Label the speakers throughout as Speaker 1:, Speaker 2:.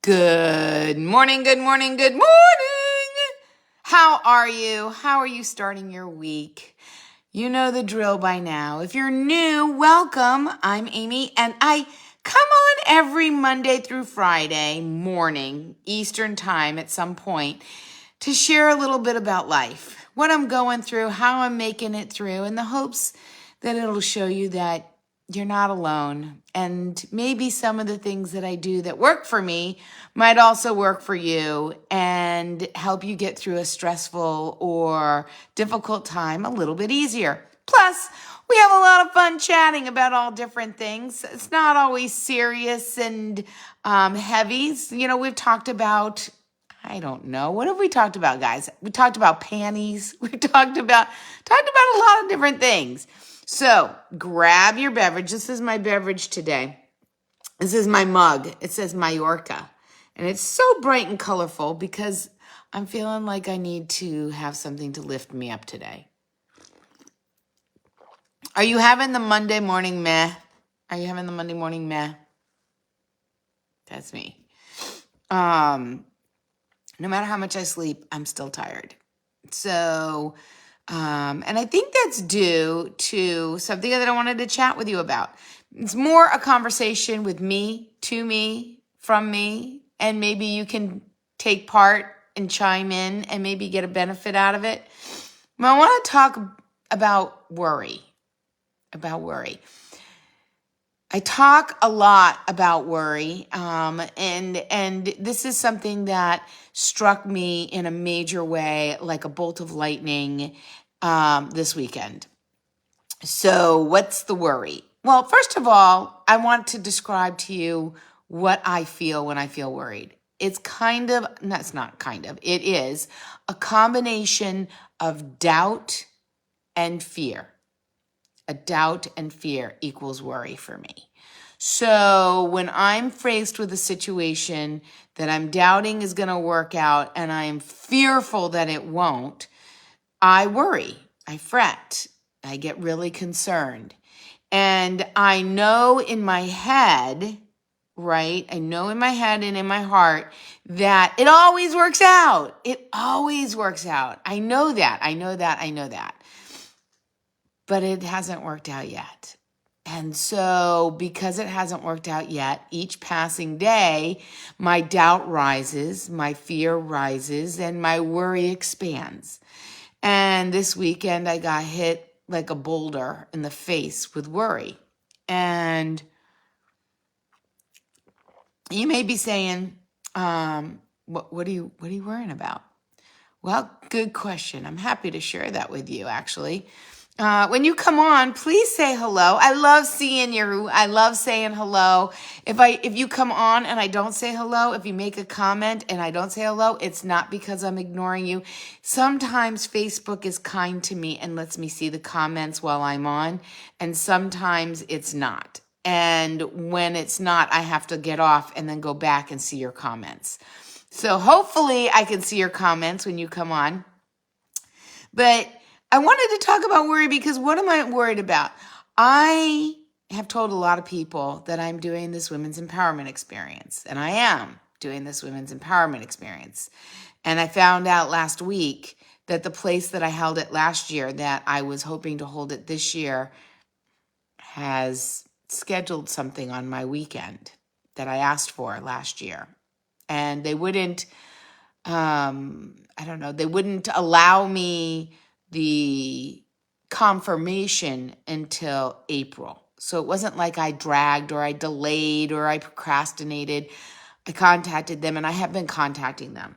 Speaker 1: Good morning, good morning, good morning. How are you? How are you starting your week? You know the drill by now. If you're new, welcome. I'm Amy, and I come on every Monday through Friday morning, Eastern time at some point, to share a little bit about life, what I'm going through, how I'm making it through, in the hopes that it'll show you that you're not alone. And maybe some of the things that I do that work for me might also work for you and help you get through a stressful or difficult time a little bit easier. Plus, we have a lot of fun chatting about all different things. It's not always serious and heavy. You know, we've talked about, I don't know. What have we talked about, guys? We talked about panties. We talked about a lot of different things. So grab your beverage. This is my beverage today. This is my mug. It says Mallorca. And it's so bright and colorful because I'm feeling like I need to have something to lift me up today. Are you having the Monday morning meh? Are you having the Monday morning meh? That's me. No matter how much I sleep, I'm still tired. So, and I think that's due to something that I wanted to chat with you about. It's more a conversation with me, to me, from me, and maybe you can take part and chime in and maybe get a benefit out of it. But I want to talk about worry, I talk a lot about worry, and this is something that struck me in a major way, like a bolt of lightning, this weekend. So what's the worry? Well, first of all, I want to describe to you what I feel when I feel worried. It is a combination of doubt and fear. A doubt and fear equals worry for me. So when I'm faced with a situation that I'm doubting is going to work out and I am fearful that it won't, I worry, I fret, I get really concerned. And I know in my head, right? I know in my head and in my heart that it always works out. It always works out. I know that. But it hasn't worked out yet. And so because it hasn't worked out yet, each passing day, my doubt rises, my fear rises, and my worry expands. And this weekend, I got hit like a boulder in the face with worry. And you may be saying, what are you worrying about? Well, good question. I'm happy to share that with you, actually. When you come on, please say hello. I love seeing you. I love saying hello. If you come on and I don't say hello, if you make a comment and I don't say hello, it's not because I'm ignoring you. Sometimes Facebook is kind to me and lets me see the comments while I'm on, and sometimes it's not. And when it's not, I have to get off and then go back and see your comments. So hopefully I can see your comments when you come on. But I wanted to talk about worry because what am I worried about? I have told a lot of people that I'm doing this women's empowerment experience, and I am doing this women's empowerment experience. And I found out last week that the place that I held it last year, that I was hoping to hold it this year, has scheduled something on my weekend that I asked for last year. And they wouldn't, they wouldn't allow me the confirmation until April. So it wasn't like I dragged or I delayed or I procrastinated. I contacted them, and I have been contacting them.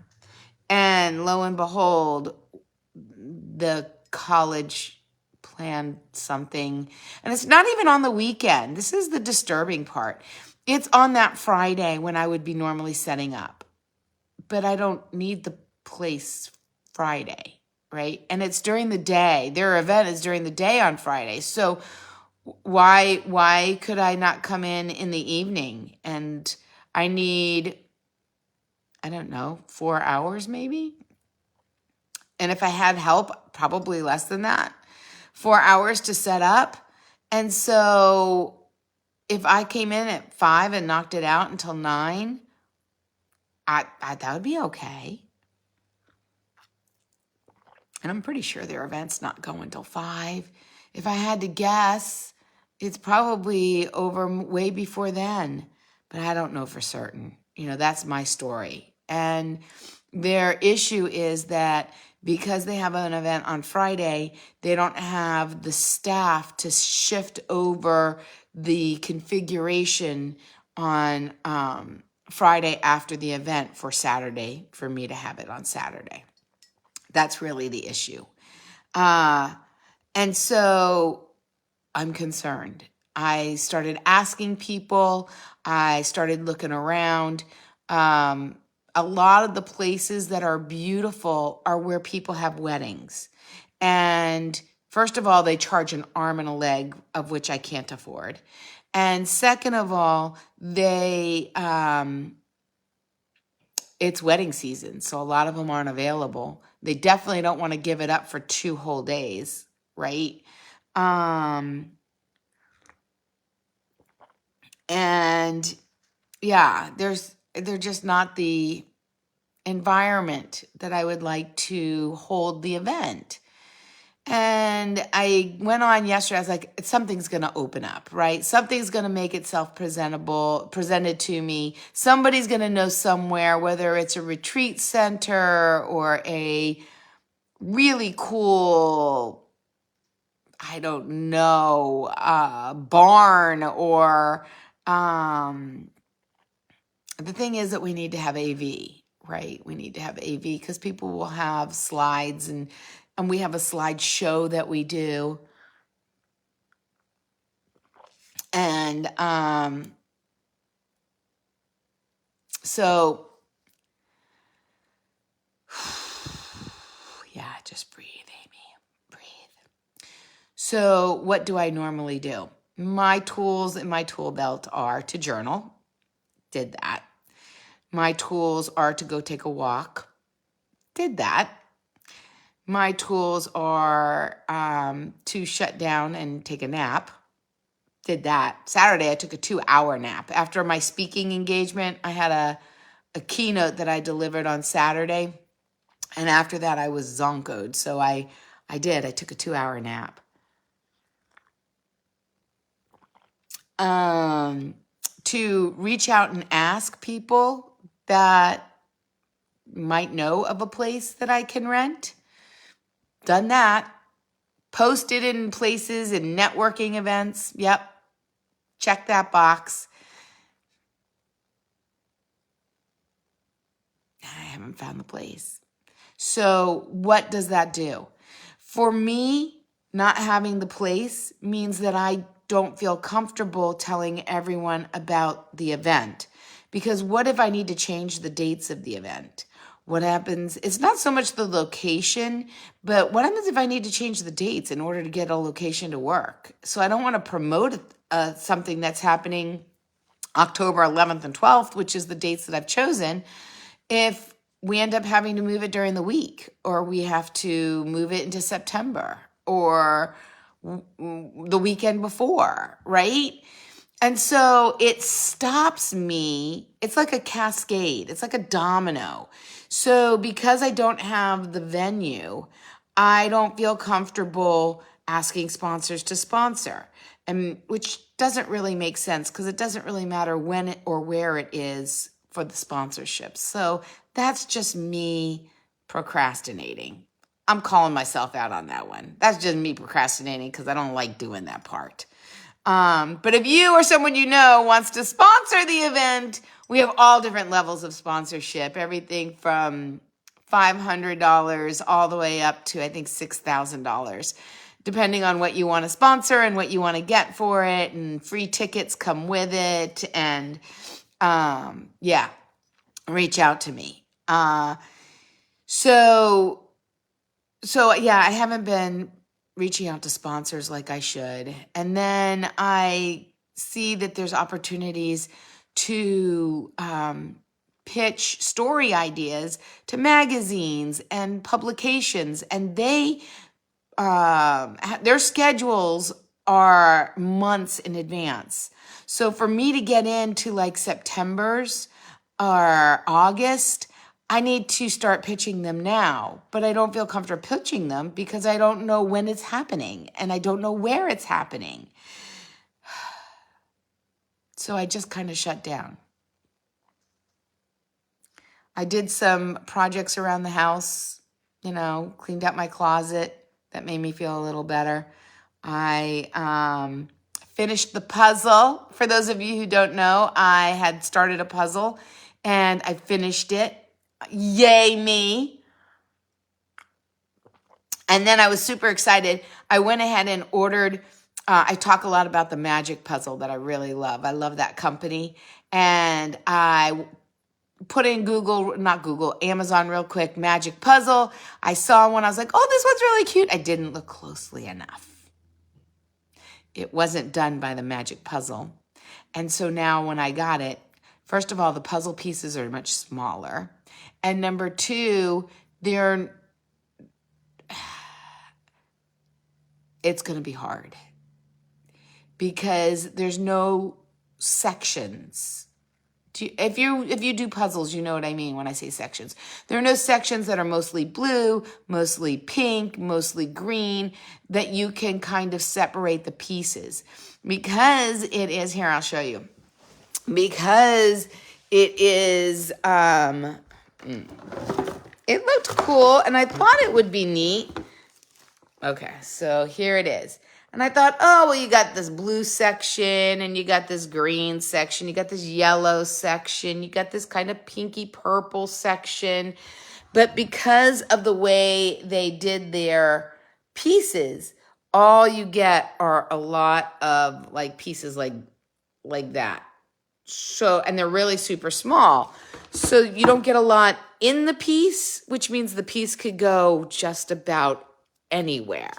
Speaker 1: And lo and behold, the college planned something. And it's not even on the weekend. This is the disturbing part. It's on that Friday when I would be normally setting up. But I don't need the place Friday, right? And it's during the day. Their event is during the day on Friday. So why could I not come in the evening? And I need, 4 hours maybe? And if I had help, probably less than that. 4 hours to set up. And so if I came in at 5 and knocked it out until 9, that would be okay. And I'm pretty sure their event's not going till 5. If I had to guess, it's probably over way before then, but I don't know for certain. That's my story. And their issue is that because they have an event on Friday, they don't have the staff to shift over the configuration on Friday after the event for Saturday, for me to have it on Saturday. That's really the issue. And so I'm concerned. I started asking people. I started looking around. A lot of the places that are beautiful are where people have weddings. And first of all, they charge an arm and a leg, of which I can't afford. And second of all, it's wedding season, so a lot of them aren't available. They definitely don't want to give it up for 2 whole days, right? And yeah, they're just not the environment that I would like to hold the event. And I went on yesterday. I was like, something's going to open up, right? Something's going to make itself presented to me. Somebody's going to know somewhere, whether it's a retreat center or a really cool, I don't know, barn, or the thing is that we need to have AV, right? We need to have AV because people will have slides, and we have a slideshow that we do. And so, yeah, just breathe, Amy, breathe. So what do I normally do? My tools in my tool belt are to journal. Did that. My tools are to go take a walk. Did that. My tools are to shut down and take a nap. Did that. Saturday, I took a 2-hour nap. After my speaking engagement, I had a keynote that I delivered on Saturday. And after that, I was zonkoed. So I took a 2-hour nap. To reach out and ask people that might know of a place that I can rent. Done that. Posted in places and networking events. Yep. Check that box. I haven't found the place. So what does that do? For me, not having the place means that I don't feel comfortable telling everyone about the event. Because what if I need to change the dates of the event? What happens? It's not so much the location, but what happens if I need to change the dates in order to get a location to work? So I don't want to promote something that's happening October 11th and 12th, which is the dates that I've chosen, if we end up having to move it during the week, or we have to move it into September, or the weekend before, right? And so it stops me. It's like a cascade. It's like a domino. So because I don't have the venue, I don't feel comfortable asking sponsors to sponsor, and which doesn't really make sense because it doesn't really matter when or where it is for the sponsorship. So that's just me procrastinating. I'm calling myself out on that one. That's just me procrastinating because I don't like doing that part. But if you or someone you know wants to sponsor the event, we have all different levels of sponsorship, everything from $500 all the way up to, I think, $6,000, depending on what you want to sponsor and what you want to get for it. And free tickets come with it. And yeah, reach out to me. So yeah, I haven't been reaching out to sponsors like I should. And then I see that there's opportunities to pitch story ideas to magazines and publications, and their schedules are months in advance. So for me to get into like September's, or August, I need to start pitching them now, but I don't feel comfortable pitching them because I don't know when it's happening and I don't know where it's happening. So I just kind of shut down. I did some projects around the house, cleaned out my closet. That made me feel a little better. I finished the puzzle. For those of you who don't know, I had started a puzzle and I finished it. Yay me. And then I was super excited. I went ahead and ordered, I talk a lot about the Magic puzzle that I really love. I love that company. And I put in Amazon real quick, Magic puzzle. I saw one. I was like, oh, this one's really cute. I didn't look closely enough. It wasn't done by the Magic puzzle. And so now when I got it, first of all, the puzzle pieces are much smaller. And number two, it's going to be hard because there's no sections. If you do puzzles, you know what I mean when I say sections. There are no sections that are mostly blue, mostly pink, mostly green, that you can kind of separate the pieces. Because it is, here, I'll show you. Because it is, it looked cool and I thought it would be neat. Okay, so here it is. And I thought, oh, well, you got this blue section and you got this green section. You got this yellow section. You got this kind of pinky purple section. But because of the way they did their pieces, all you get are a lot of pieces like that. So, and they're really super small. So you don't get a lot in the piece, which means the piece could go just about anywhere.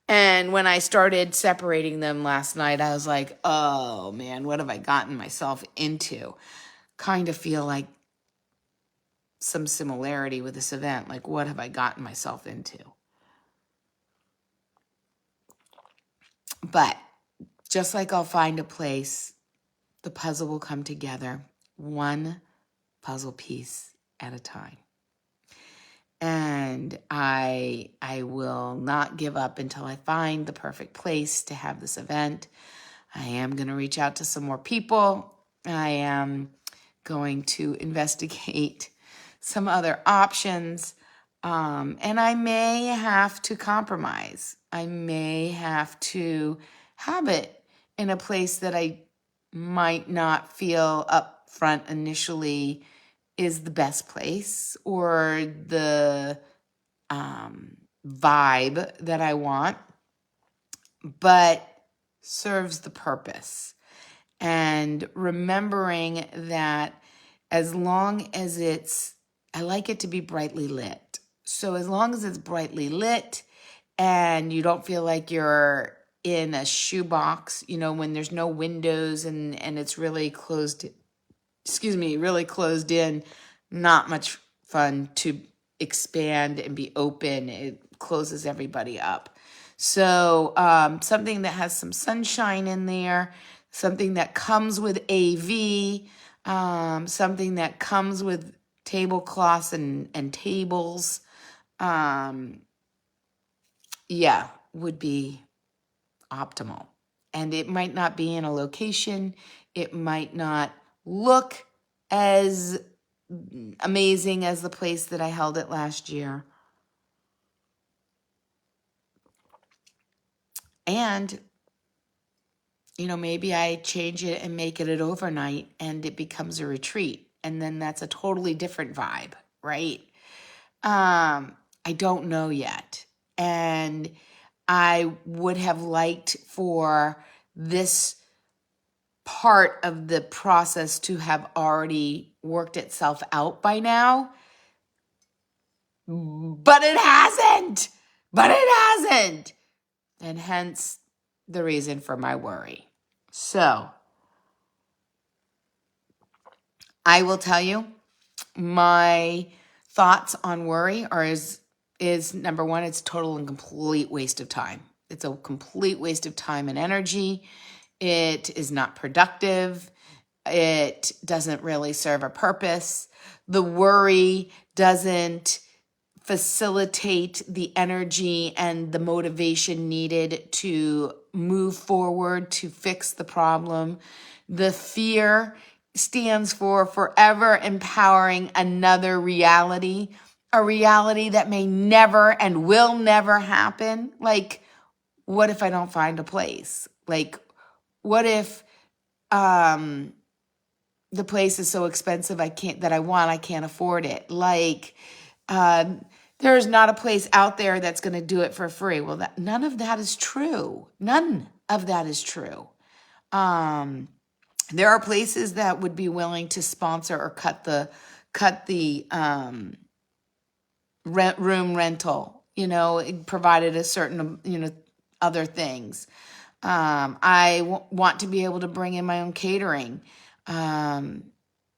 Speaker 1: And when I started separating them last night, I was like, oh man, what have I gotten myself into? Kind of feel like some similarity with this event. Like, what have I gotten myself into? But just like I'll find a place, the puzzle will come together, one puzzle piece at a time. And I will not give up until I find the perfect place to have this event. I am going to reach out to some more people. I am going to investigate some other options. And I may have to compromise. I may have to have it in a place that I might not feel up front initially is the best place or the vibe that I want, but serves the purpose. And remembering that as long as I like it to be brightly lit. So as long as it's brightly lit and you don't feel like you're in a shoebox, when there's no windows and it's really closed in, not much fun to expand and be open. It closes everybody up. So something that has some sunshine in there, something that comes with AV, something that comes with tablecloths and tables, would be optimal. And it might not be in a location. It might not look as amazing as the place that I held it last year. And, maybe I change it and make it an overnight and it becomes a retreat. And then that's a totally different vibe, right? I don't know yet. And I would have liked for this part of the process to have already worked itself out by now. But it hasn't. And hence the reason for my worry. So I will tell you, my thoughts on worry is number one, it's total and complete waste of time. It's a complete waste of time and energy. It is not productive. it doesn't really serve a purpose. The worry doesn't facilitate the energy and the motivation needed to move forward, to fix the problem. The fear stands for forever empowering another reality, a reality that may never and will never happen. Like, what if I don't find a place? Like, what if the place is so expensive I can't afford it? Like, there's not a place out there that's going to do it for free. Well, none of that is true. None of that is true. There are places that would be willing to sponsor or cut the room rental, provided a certain, other things. I want to be able to bring in my own catering.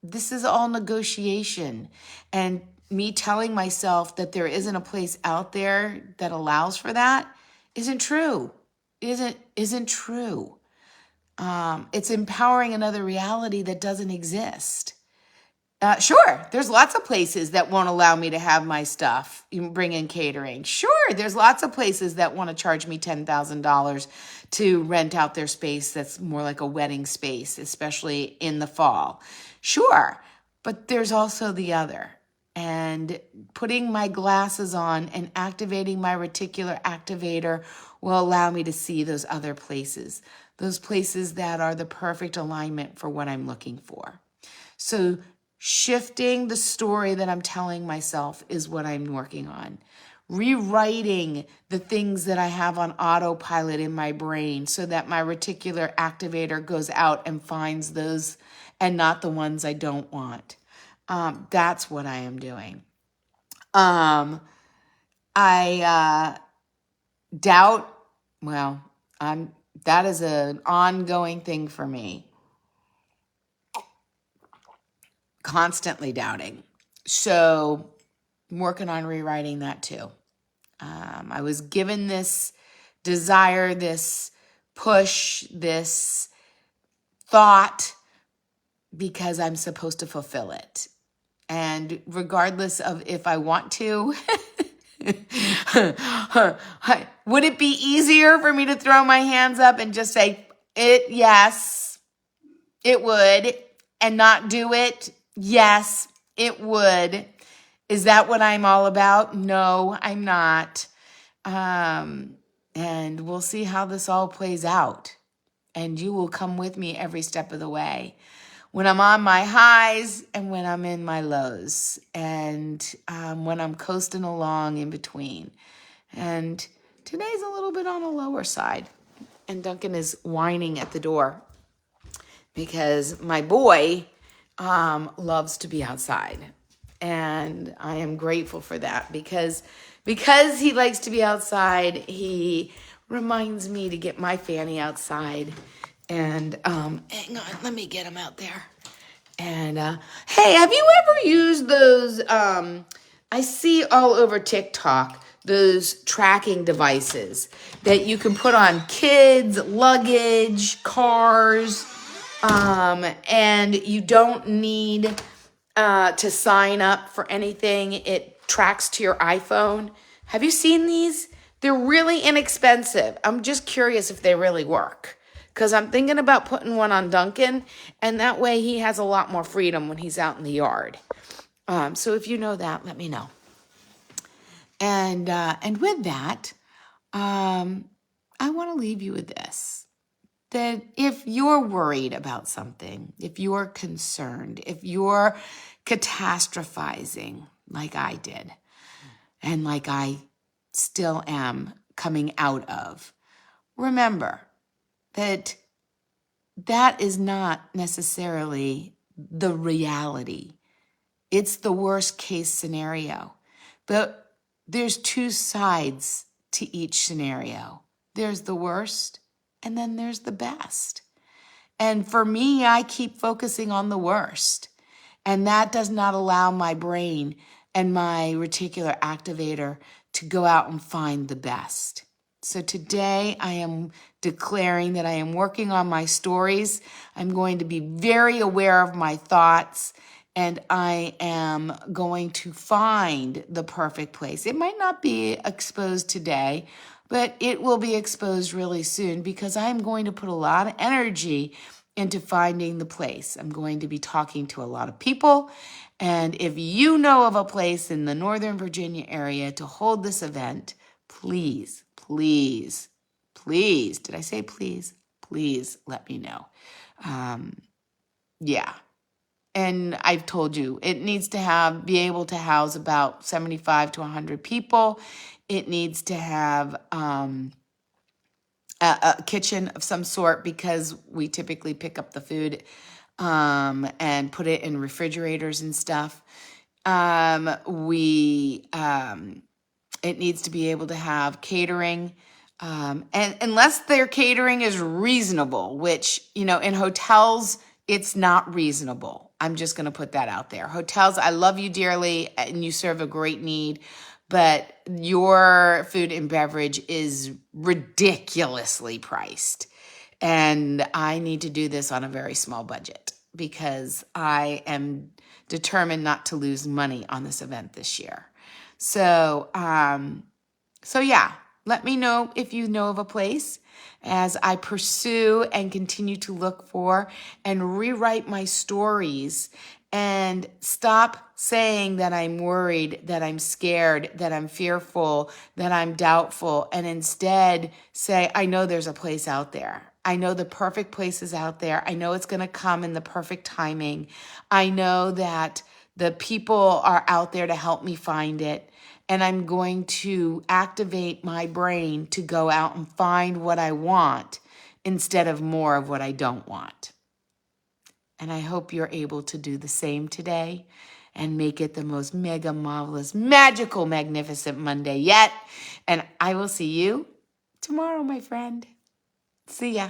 Speaker 1: This is all negotiation, and me telling myself that there isn't a place out there that allows for that isn't true. Isn't true. It's empowering another reality that doesn't exist. Sure, there's lots of places that won't allow me to have my stuff, bring in catering. Sure, there's lots of places that want to charge me $10,000 to rent out their space that's more like a wedding space, especially in the fall. Sure, but there's also the other. And putting my glasses on and activating my reticular activator will allow me to see those other places, those places that are the perfect alignment for what I'm looking for. So shifting the story that I'm telling myself is what I'm working on. Rewriting the things that I have on autopilot in my brain so that my reticular activator goes out and finds those and not the ones I don't want. That's what I am doing. I doubt, well, that is an ongoing thing for me. Constantly doubting. So I'm working on rewriting that too. I was given this desire, this push, this thought because I'm supposed to fulfill it. And regardless of if I want to, would it be easier for me to throw my hands up and just say, yes, it would, and not do it? Yes, it would. Is that what I'm all about? No, I'm not. And we'll see how this all plays out. And you will come with me every step of the way. When I'm on my highs and when I'm in my lows. And when I'm coasting along in between. And today's a little bit on the lower side. And Duncan is whining at the door. Because my boy loves to be outside. And I am grateful for that because he likes to be outside, he reminds me to get my Fanny outside. And hang on, let me get him out there. And hey, have you ever used those, I see all over TikTok, those tracking devices that you can put on kids, luggage, cars, and you don't need to sign up for anything. It tracks to your iPhone. Have you seen these? They're really inexpensive. I'm just curious if they really work. Because I'm thinking about putting one on Duncan, and that way he has a lot more freedom when he's out in the yard. So if you know that, let me know. And with that, I want to leave you with this. That if you're worried about something, if you're concerned, if you're catastrophizing like I did, and like I still am coming out of, remember that is not necessarily the reality. It's the worst case scenario. But there's two sides to each scenario. There's the worst, and then there's the best. And for me, I keep focusing on the worst. And that does not allow my brain and my reticular activator to go out and find the best. So today I am declaring that I am working on my stories. I'm going to be very aware of my thoughts, and I am going to find the perfect place. It might not be exposed today, but it will be exposed really soon because I'm going to put a lot of energy into finding the place. I'm going to be talking to a lot of people. And if you know of a place in the Northern Virginia area to hold this event, please, please, please, did I say please? Please let me know. Yeah. And I've told you, it needs to be able to house about 75 to 100 people. It needs to have a kitchen of some sort because we typically pick up the food and put it in refrigerators and stuff. It needs to be able to have catering. And unless their catering is reasonable, which, in hotels, it's not reasonable. I'm just going to put that out there. Hotels, I love you dearly and you serve a great need, but your food and beverage is ridiculously priced. And I need to do this on a very small budget because I am determined not to lose money on this event this year. So yeah, let me know if you know of a place as I pursue and continue to look for and rewrite my stories and stop saying that I'm worried, that I'm scared, that I'm fearful, that I'm doubtful, and instead say, I know there's a place out there. I know the perfect place is out there. I know it's going to come in the perfect timing. I know that the people are out there to help me find it. And I'm going to activate my brain to go out and find what I want instead of more of what I don't want. And I hope you're able to do the same today and make it the most mega marvelous, magical, magnificent Monday yet. And I will see you tomorrow, my friend. See ya.